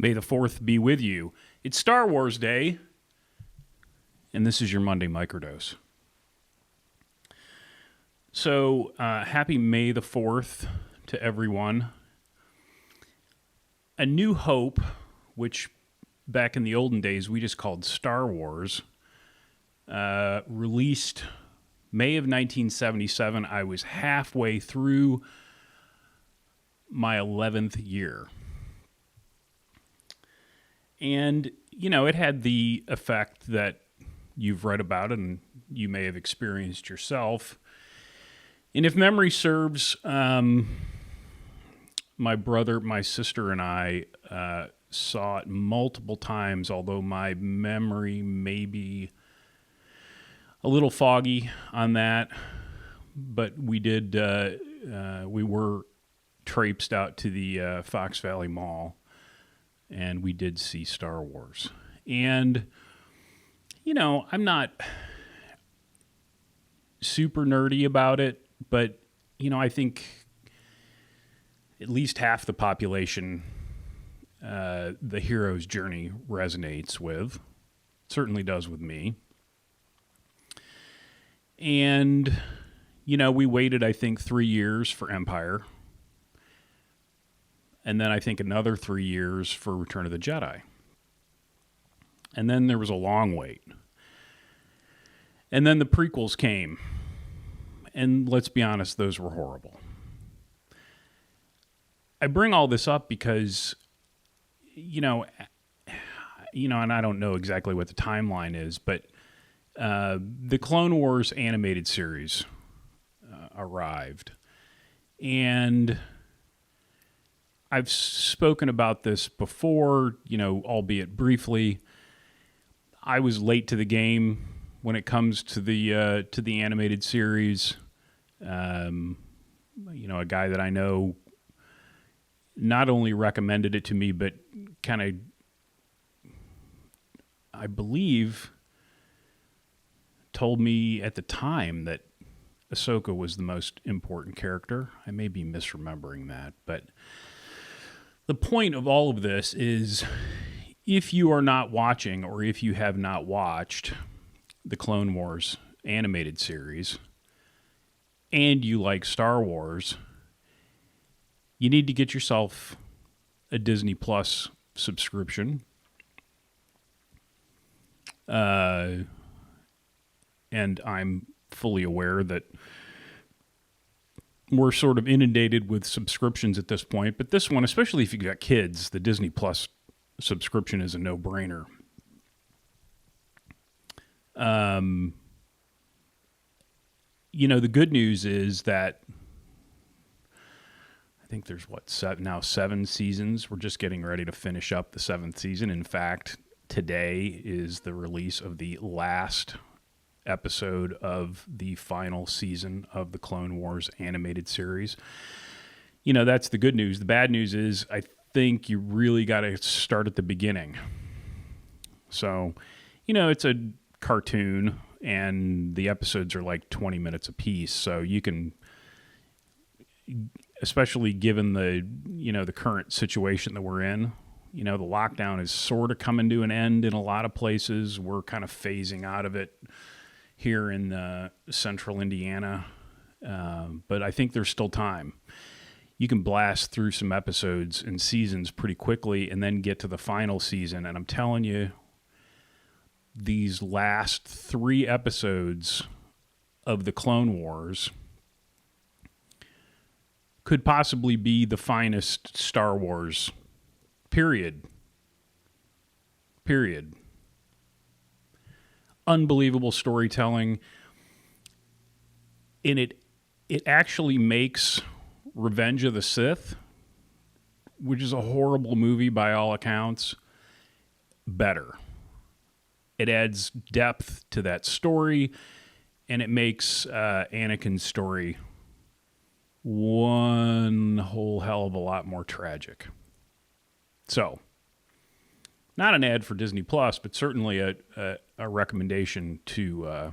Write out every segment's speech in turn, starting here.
May the 4th be with you. It's Star Wars Day, and this is your Monday Microdose. So, happy May the 4th to everyone. A New Hope, which back in the olden days we just called Star Wars, released May of 1977. I was halfway through my 11th year. And, you know, it had the effect that you've read about and you may have experienced yourself. And if memory serves, my brother, my sister, and I saw it multiple times, although my memory may be a little foggy on that. But we did, we were traipsed out to the Fox Valley Mall, and we did see Star Wars. And, you know, I'm not super nerdy about it, but, you know, I think at least half the population, the hero's journey resonates with. It certainly does with me. And, you know, we waited, I think, 3 years for Empire. And then I think another 3 years for Return of the Jedi. And then there was a long wait. And then the prequels came. And let's be honest, those were horrible. I bring all this up because, you know, and I don't know exactly what the timeline is, but the Clone Wars animated series arrived. And I've spoken about this before, you know, albeit briefly. I was late to the game when it comes to the animated series. You know, a guy that I know not only recommended it to me, but kind of, I believe, told me at the time that Ahsoka was the most important character. I may be misremembering that, but the point of all of this is, if you are not watching, or if you have not watched the Clone Wars animated series, and you like Star Wars, you need to get yourself a Disney Plus subscription. And I'm fully aware that we're sort of inundated with subscriptions at this point, but this one, especially if you've got kids, the Disney Plus subscription is a no-brainer. You know, the good news is that I think there's now 7 seasons. We're just getting ready to finish up the 7th season. In fact, today is the release of the last episode of the final season of the Clone Wars animated series. You know, that's the good news. The bad news is I think you really got to start at the beginning. So, you know, it's a cartoon and the episodes are like 20 minutes a piece. So you can, especially given the, you know, the current situation that we're in, you know, the lockdown is sort of coming to an end in a lot of places. We're kind of phasing out of it here in central Indiana, but I think there's still time. You can blast through some episodes and seasons pretty quickly and then get to the final season. And I'm telling you, these last 3 episodes of the Clone Wars could possibly be the finest Star Wars, period. Unbelievable storytelling. And it actually makes Revenge of the Sith, which is a horrible movie by all accounts, better. It adds depth to that story, and it makes Anakin's story one whole hell of a lot more tragic. So, not an ad for Disney Plus, but certainly a recommendation to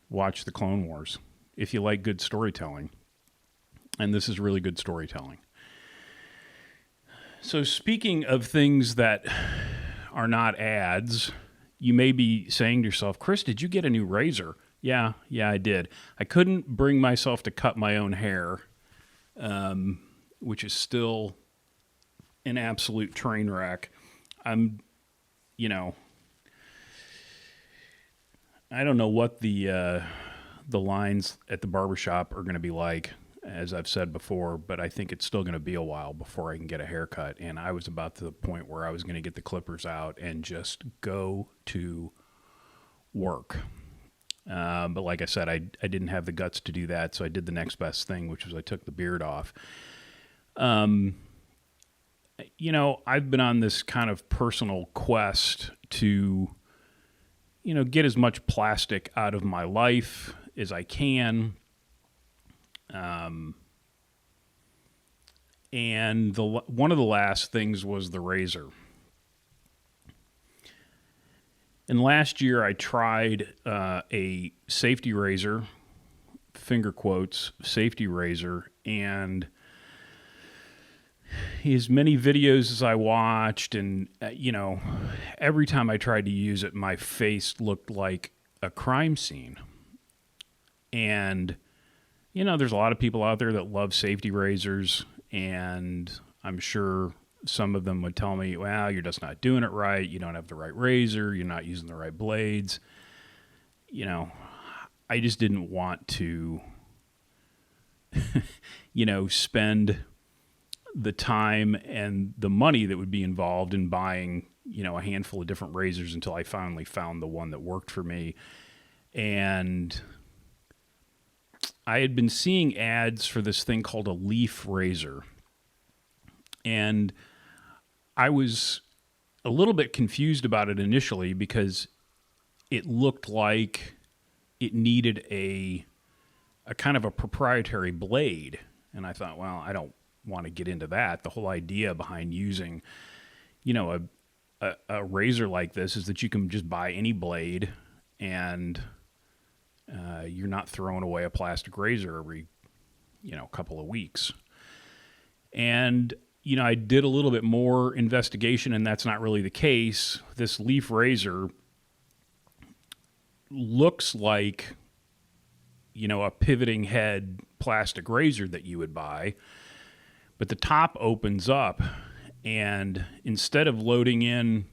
watch the Clone Wars if you like good storytelling. And this is really good storytelling. So speaking of things that are not ads, you may be saying to yourself, Chris, did you get a new razor? Yeah, I did. I couldn't bring myself to cut my own hair, which is still an absolute train wreck. I'm, I don't know what the lines at the barbershop are going to be like, as I've said before, but I think it's still going to be a while before I can get a haircut. And I was about to the point where I was going to get the clippers out and just go to work. But like I said, I didn't have the guts to do that, so I did the next best thing, which was I took the beard off. I've been on this kind of personal quest to, get as much plastic out of my life as I can. And one of the last things was the razor. And last year I tried a safety razor, finger quotes, safety razor, and as many videos as I watched, and every time I tried to use it, my face looked like a crime scene. And there's a lot of people out there that love safety razors, and I'm sure some of them would tell me, well, you're just not doing it right. You don't have the right razor. You're not using the right blades. I just didn't want to, spend the time and the money that would be involved in buying, a handful of different razors until I finally found the one that worked for me. And I had been seeing ads for this thing called a leaf razor. And I was a little bit confused about it initially because it looked like it needed a kind of a proprietary blade. And I thought, well, I don't want to get into that. The whole idea behind using, a razor like this is that you can just buy any blade and you're not throwing away a plastic razor every, couple of weeks. And, I did a little bit more investigation, and that's not really the case. This leaf razor looks like, a pivoting head plastic razor that you would buy, but the top opens up, and instead of loading in,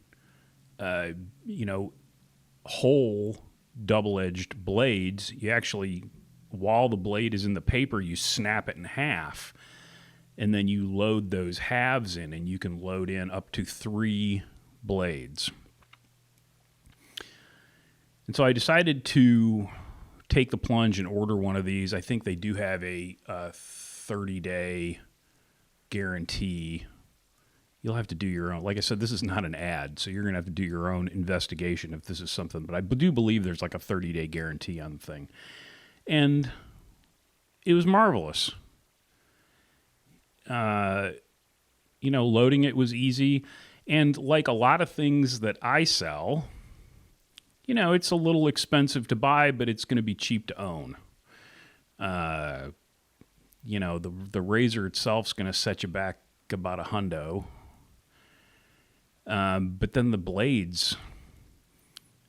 whole double-edged blades, you actually, while the blade is in the paper, you snap it in half, and then you load those halves in, and you can load in up to 3 blades. And so I decided to take the plunge and order one of these. I think they do have a 30-day guarantee. You'll have to do your own. Like I said, this is not an ad, so you're going to have to do your own investigation if this is something. But I do believe there's like a 30-day guarantee on the thing. And it was marvelous. Loading it was easy. And like a lot of things that I sell, it's a little expensive to buy, but it's going to be cheap to own. The razor itself is going to set you back about $100. But then the blades,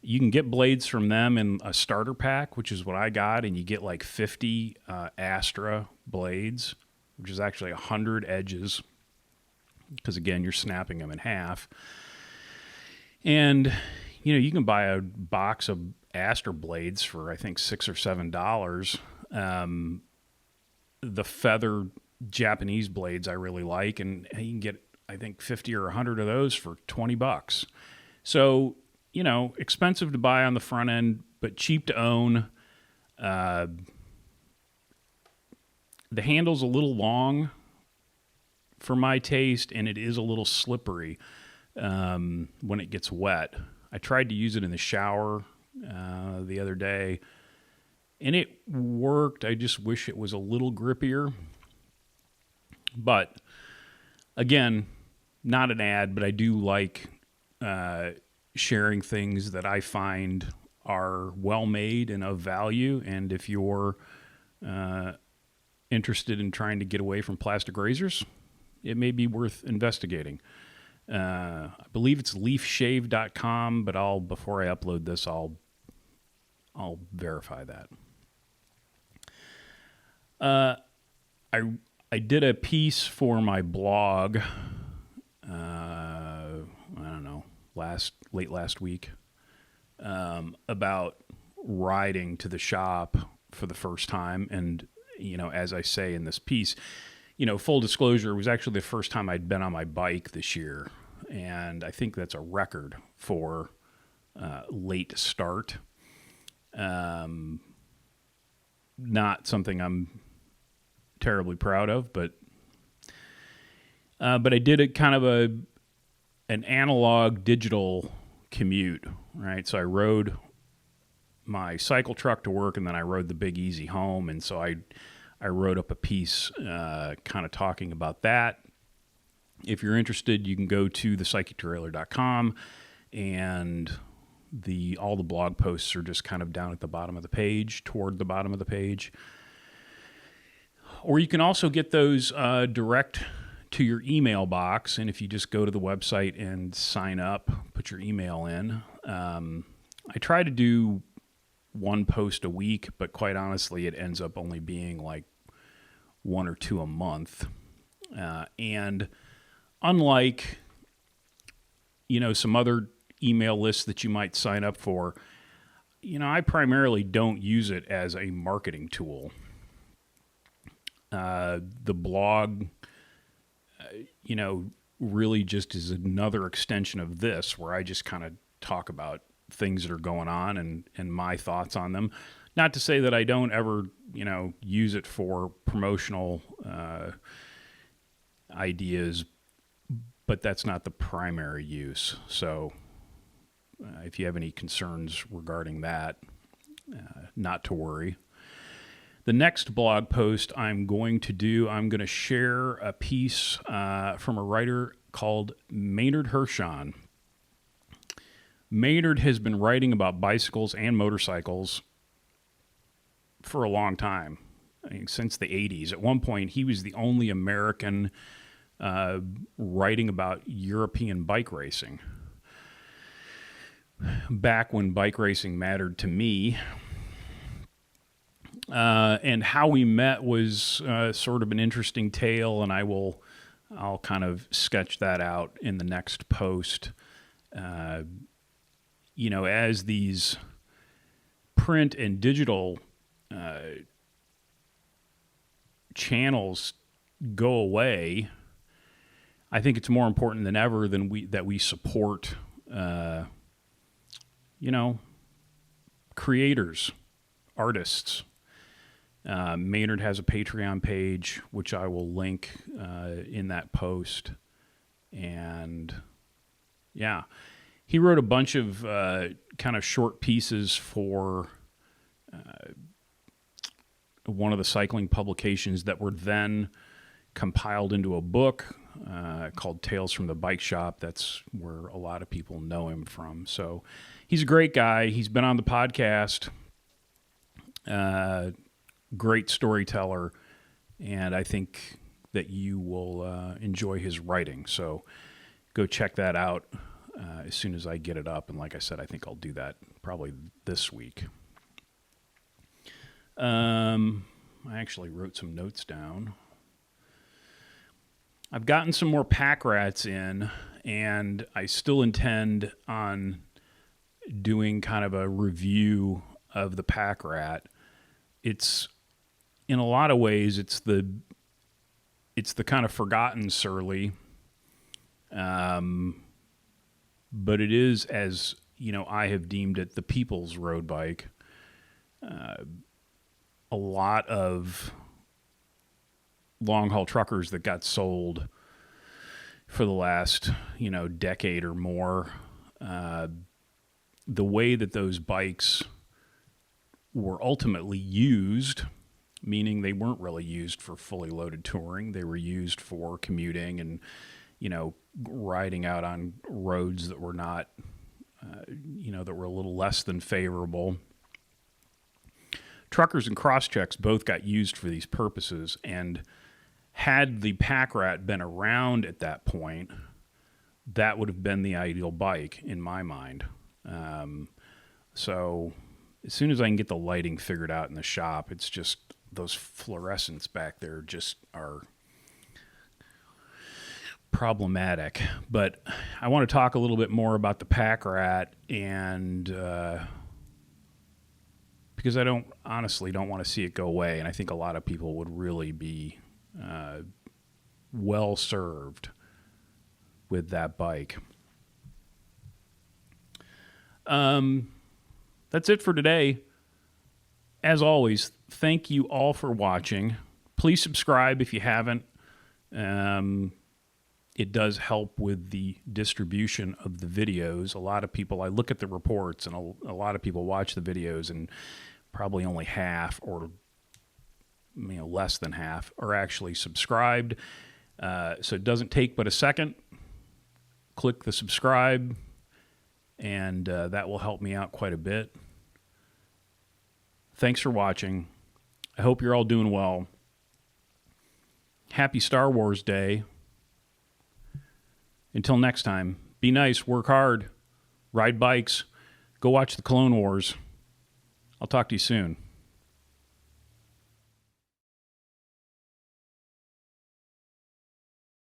you can get blades from them in a starter pack, which is what I got, and you get like 50 Astra blades, which is actually 100 edges, because again, you're snapping them in half. And you can buy a box of Astra blades for I think $6 or $7. The feather Japanese blades I really like, and you can get I think 50 or 100 of those for $20. So, expensive to buy on the front end, but cheap to own. The handle's a little long for my taste, and it is a little slippery when it gets wet. I tried to use it in the shower the other day, and it worked. I just wish it was a little grippier. But again, not an ad, but I do like sharing things that I find are well made and of value. And if you're interested in trying to get away from plastic razors, it may be worth investigating. I believe it's leafshave.com, but before I upload this, I'll verify that. I did a piece for my blog. I don't know, late last week, about riding to the shop for the first time. And, as I say in this piece, full disclosure, it was actually the first time I'd been on my bike this year. And I think that's a record for late start. Not something I'm terribly proud of, but I did a kind of an analog digital commute, right? So I rode my cycle truck to work, and then I rode the Big Easy home. And so I wrote up a piece kind of talking about that. If you're interested, you can go to thepsychetrailer.com, and all the blog posts are just kind of down at the bottom of the page, toward the bottom of the page. Or you can also get those direct to your email box, and if you just go to the website and sign up, put your email in. I try to do one post a week, but quite honestly, it ends up only being like one or two a month. And unlike, some other email lists that you might sign up for, I primarily don't use it as a marketing tool. The blog, really just is another extension of this, where I just kind of talk about things that are going on and my thoughts on them. Not to say that I don't ever, use it for promotional ideas, but that's not the primary use. So if you have any concerns regarding that, not to worry. The next blog post I'm going to share a piece from a writer called Maynard Hershon. Maynard has been writing about bicycles and motorcycles for a long time, since the 80s. At one point, he was the only American writing about European bike racing. Back when bike racing mattered to me. And how we met was sort of an interesting tale, and I'll kind of sketch that out in the next post. As these print and digital channels go away, I think it's more important than ever that we support, creators, artists. Maynard has a Patreon page, which I will link in that post. And yeah, he wrote a bunch of kind of short pieces for one of the cycling publications that were then compiled into a book called Tales from the Bike Shop. That's where a lot of people know him from. So he's a great guy. He's been on the podcast. Great storyteller, and I think that you will enjoy his writing. So go check that out as soon as I get it up. And like I said, I think I'll do that probably this week. I actually wrote some notes down. I've gotten some more pack rats in, and I still intend on doing kind of a review of the pack rat. It's, in a lot of ways, it's the kind of forgotten Surly, but it is, as I have deemed it, the people's road bike. A lot of long-haul truckers that got sold for the last, decade or more, the way that those bikes were ultimately used, meaning they weren't really used for fully loaded touring. They were used for commuting and, riding out on roads that were not, that were a little less than favorable. Truckers and crosschecks both got used for these purposes, and had the Pack Rat been around at that point, that would have been the ideal bike in my mind. So as soon as I can get the lighting figured out in the shop, it's just those fluorescents back there just are problematic. But I want to talk a little bit more about the Pack Rat, and because I honestly don't want to see it go away, and I think a lot of people would really be well served with that bike. That's it for today. As always, thank you all for watching. Please subscribe if you haven't. It does help with the distribution of the videos. A lot of people, I look at the reports, and a lot of people watch the videos, and probably only half or less than half are actually subscribed. So it doesn't take but a second. Click the subscribe, and that will help me out quite a bit. Thanks for watching. I hope you're all doing well. Happy Star Wars Day. Until next time, be nice, work hard, ride bikes, go watch the Clone Wars. I'll talk to you soon.